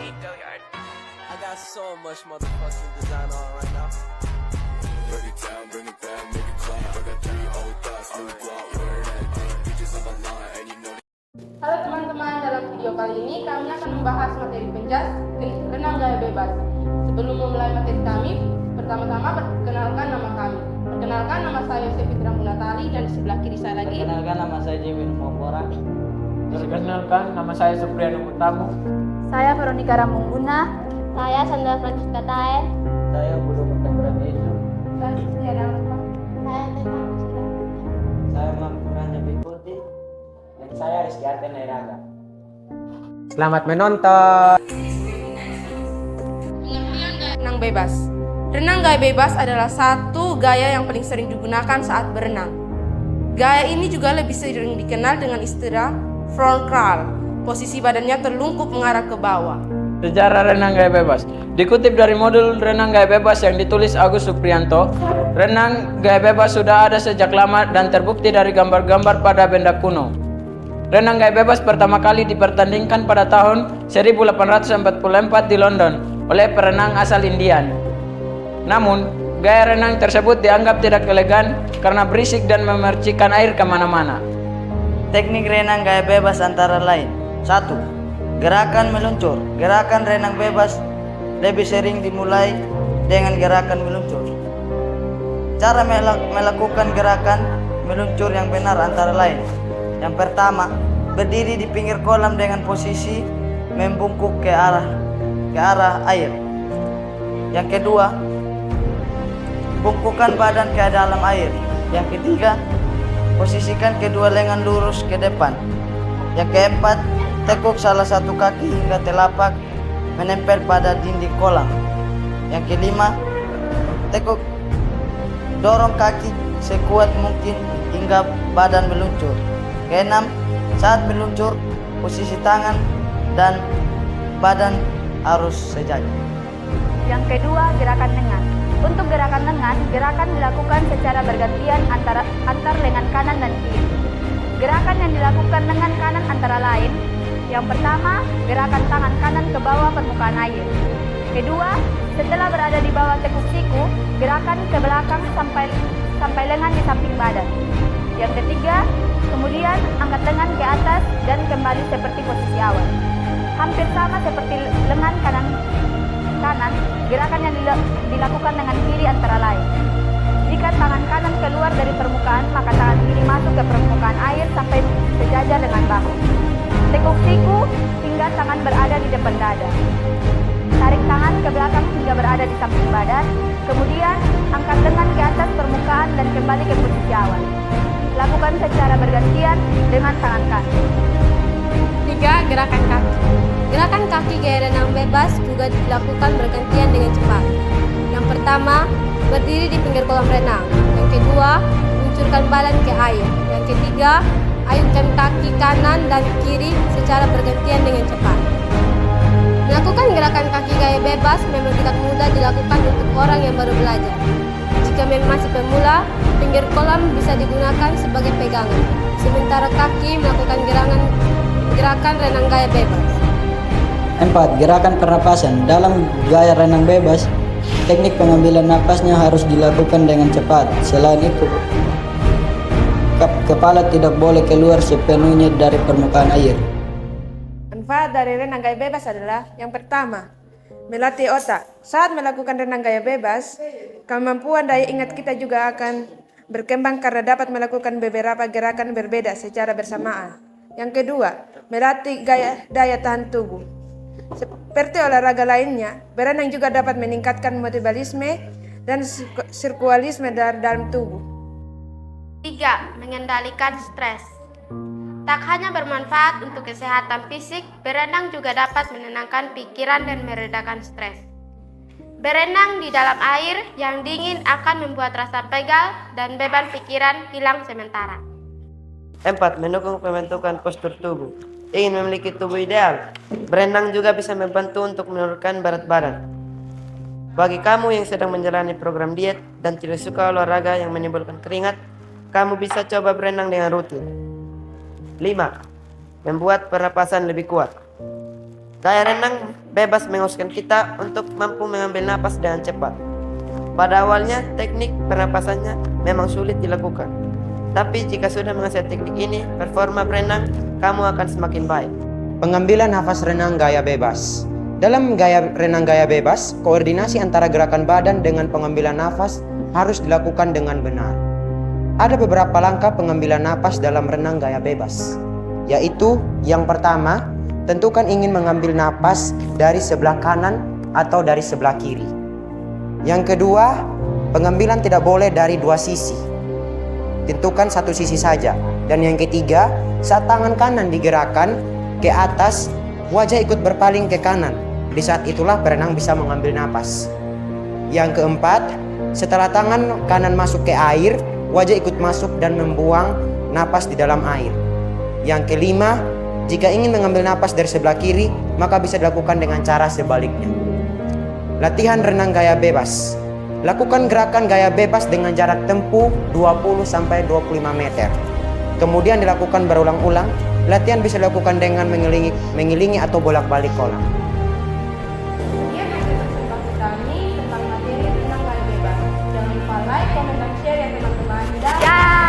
I got so much motherfucking design on right now. Bring it down, bring it back, make it clap. I got 3 old thoughts, new guap, where that thing, bitches on my line, and you know. Halo teman-teman, dalam video kali ini kami akan membahas materi penjas renang gaya bebas. Sebelum memulai materi kami, pertama-tama perkenalkan nama kami. Perkenalkan, nama saya Yosef Fitra Munatali dan di sebelah kiri saya lagi. Perkenalkan, nama saya Jimin Mombora. Perkenalkan, nama saya Supriano Mutamu. Saya Veronica Ramungguna. Saya Sandra Francisca Tae. Saya Bulu Pertempuran Yesus. Dan saya Dalma. Saya Tema Musira. Saya Mampuranya Bikuti. Dan saya Rizky Aten Airaga. Selamat menonton. Renang bebas. Renang gaya bebas adalah satu gaya yang paling sering digunakan saat berenang. Gaya ini juga lebih sering dikenal dengan istilah front crawl. Posisi badannya terlungkup mengarah ke bawah. Sejarah renang gaya bebas. Dikutip dari modul renang gaya bebas yang ditulis Agus Suprianto, renang gaya bebas sudah ada sejak lama dan terbukti dari gambar-gambar pada benda kuno. Renang gaya bebas pertama kali dipertandingkan pada tahun 1844 di London oleh perenang asal Indian. Namun, gaya renang tersebut dianggap tidak elegan karena berisik dan memercikan air kemana-mana. Teknik renang gaya bebas antara lain: 1. Gerakan meluncur. Gerakan renang bebas lebih sering dimulai dengan gerakan meluncur. Cara melakukan gerakan meluncur yang benar antara lain: yang pertama, berdiri di pinggir kolam dengan posisi membungkuk ke arah air. Yang kedua, bungkukkan badan ke dalam air. Yang ketiga, posisikan kedua lengan lurus ke depan. Yang keempat, tekuk salah satu kaki hingga telapak menempel pada dinding kolam. Yang kelima, tekuk dorong kaki sekuat mungkin hingga badan meluncur. Keenam, saat meluncur, posisi tangan dan badan harus sejajar. Yang kedua, gerakan lengan. Untuk gerakan lengan, gerakan dilakukan secara bergantian antar lengan kanan dan kiri. Gerakan yang dilakukan lengan kanan antara lain: yang pertama, gerakan tangan kanan ke bawah permukaan air. Kedua, setelah berada di bawah tekuk siku, gerakan ke belakang sampai lengan di samping badan. Yang ketiga, kemudian angkat lengan ke atas dan kembali seperti posisi awal. Hampir sama seperti lengan kanan, gerakan yang dilakukan dengan kiri antara lain. Jika tangan kanan keluar dari permukaan, maka tangan kiri masuk ke permukaan air sampai sejajar dengan bahu. Tekuk siku hingga tangan berada di depan dada. Tarik tangan ke belakang hingga berada di samping badan. Kemudian angkat lengan ke atas permukaan dan kembali ke posisi awal. Lakukan secara bergantian dengan tangan kanan. 3. Gerakan kaki. Gerakan kaki gaya renang bebas juga dilakukan bergantian dengan cepat. Yang pertama, berdiri di pinggir kolam renang. Yang kedua, luncurkan badan ke air. Yang ketiga, ayunkan kaki kanan dan kiri secara bergantian dengan cepat. Melakukan gerakan kaki gaya bebas memang tidak mudah dilakukan untuk orang yang baru belajar. Jika memang masih pemula, pinggir kolam bisa digunakan sebagai pegangan, sementara kaki melakukan gerakan renang gaya bebas. 4. Gerakan pernapasan. Dalam gaya renang bebas, teknik pengambilan napasnya harus dilakukan dengan cepat. Selain itu, kepala tidak boleh keluar sepenuhnya dari permukaan air. Manfaat dari renang gaya bebas adalah: yang pertama, melatih otak. Saat melakukan renang gaya bebas, kemampuan daya ingat kita juga akan berkembang karena dapat melakukan beberapa gerakan berbeda secara bersamaan. Yang kedua, melatih daya tahan tubuh. Seperti olahraga lainnya, berenang juga dapat meningkatkan metabolisme dan sirkulasi dalam tubuh. 3. Mengendalikan stres. Tak hanya bermanfaat untuk kesehatan fisik, berenang juga dapat menenangkan pikiran dan meredakan stres. Berenang di dalam air yang dingin akan membuat rasa pegal dan beban pikiran hilang sementara. 4. Mendukung pembentukan postur tubuh. Ingin memiliki tubuh ideal, berenang juga bisa membantu untuk menurunkan berat badan. Bagi kamu yang sedang menjalani program diet dan tidak suka olahraga yang menimbulkan keringat, kamu bisa coba berenang dengan rutin. 5. Membuat pernapasan lebih kuat. Gaya renang bebas menghauskan kita untuk mampu mengambil napas dengan cepat. Pada awalnya, teknik pernapasannya memang sulit dilakukan. Tapi jika sudah menguasai teknik ini, performa berenang kamu akan semakin baik. Pengambilan nafas renang gaya bebas. Dalam gaya renang gaya bebas, koordinasi antara gerakan badan dengan pengambilan nafas harus dilakukan dengan benar. Ada beberapa langkah pengambilan nafas dalam renang gaya bebas, yaitu yang pertama, tentukan ingin mengambil nafas dari sebelah kanan atau dari sebelah kiri. Yang kedua, pengambilan tidak boleh dari dua sisi. Tentukan satu sisi saja. Dan yang ketiga, saat tangan kanan digerakkan ke atas, wajah ikut berpaling ke kanan. Di saat itulah berenang bisa mengambil napas. Yang keempat, setelah tangan kanan masuk ke air, wajah ikut masuk dan membuang napas di dalam air. Yang kelima, jika ingin mengambil napas dari sebelah kiri, maka bisa dilakukan dengan cara sebaliknya. Latihan renang gaya bebas. Lakukan gerakan gaya bebas dengan jarak tempuh 20-25 meter. Kemudian dilakukan berulang-ulang. Latihan bisa dilakukan dengan mengelilingi atau bolak-balik kolam. Sekian episode singkat kami tentang materi renang gaya bebas. Jangan lupa like, comment, dan share ya teman-teman. Dah.